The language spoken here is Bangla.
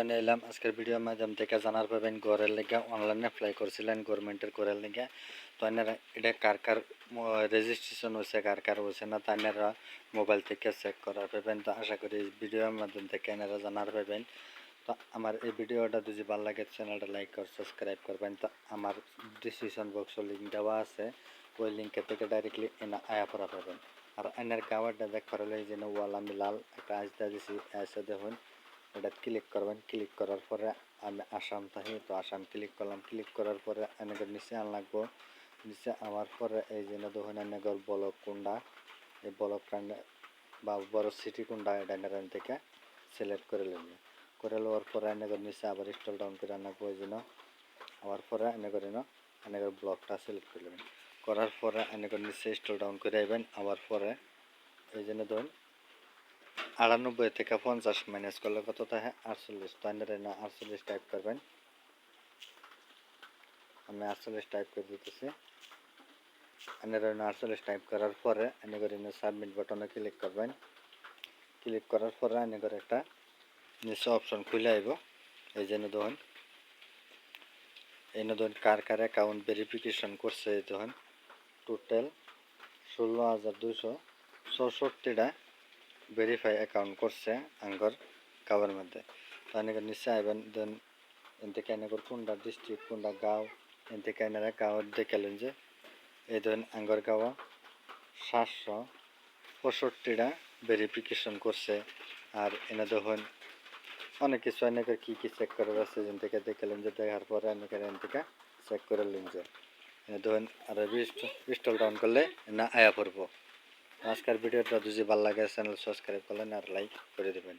নিয়ে এলাম আজকের ভিডিওর মাধ্যম থেকে জানার পাবেন ঘরের লেগে অনলাইনে অ্যাপ্লাই করছিলেন গভর্নমেন্টের ঘরের লেগে তো আপনারা এটা কার কার রেজিস্ট্রেশন হয়েছে কার কার হয়েছে না তা আপনারা মোবাইল থেকে চেক করার পাবেন। তো আশা করি ভিডিওর মাধ্যম থেকে আপনারা জানার পাবেন। তো আমার এই ভিডিওটা যদি ভালো লাগে চ্যানেলটা লাইক করে সাবস্ক্রাইব করবেন। তো আমার ডিসক্রিপশন বক্সে লিঙ্ক দেওয়া আছে, ওই লিঙ্কে থেকে ডাইরেক্টলি এনে আয়া পড়া পাবেন। আর এনার কাভারটা দেখ করলে এই যে ওয়াল আমি লাল একটা আজদা দিছি এসে দেখুন এটা ক্লিক করবেন। ক্লিক করার পরে আমি আসাম থাকি, তো আসাম ক্লিক করলাম। ক্লিক করার পরে এনেকে নিচে আনলাগবো। নিচে আমার পরে এই যে দেখুন এনেগর ব্লক কোনটা, এই ব্লক বা বড় সিটি কোনটা এটা এখান থেকে সিলেক্ট করে নেবেন। করে লওয়ার পরে এনেগর নিচে আবার স্টল ডাউন করে আনবো এই জন্য আবার পরে এনেগর এনেগর ব্লকটা সিলেক্ট করে নেবেন। করার পরে এনেগর নিচে স্টল ডাউন করে আইবেন। আবার পরে এই জন্য ধরুন 98 থেকে 50 মাইনাস করলে কত থাকে 48। তো আপনারা 48 টাইপ করবেন। আমি 48 টাইপ করে দিতেছি। আপনারা 48 টাইপ করার পরে আপনারা সাবমিট বাটনে ক্লিক করবেন। ক্লিক করার পরে আপনারা একটা নিচে অপশন খুলে আইব। এই জন্য দেখুন এই ধরুন কার কার অ্যাকাউন্ট ভেরিফিকেশন করছে। এই দেখুন টোটাল 16,264টা ভেরিফাই অ্যাকাউন্ট করছে আঙ্গর গাঁওয়ের মধ্যে। তো এনেকে নিচে আইবেন দেন এন থেকে এনেকর কোনটা ডিস্ট্রিক্ট কোনটা গাঁও এন থেকে এনারা গাঁৱত দেখালেন যে এই ধরেন আঙ্গর গাঁও 765টা ভেরিফিকেশন করছে। আর এনে দেখুন অনেক কিছু এনেকে কী কী চেক করার আছে যেন থেকে দেখালেন যে দেখার পরে এনেকে এন থেকে চেক করে নিন যে ধরেন আর স্টল ডাউন করলে না আয়া পড়বো। আজকের ভিডিওটা যদি ভালো লাগে চ্যানেল সাবস্ক্রাইব করলেন আর লাইক করে দেবেন।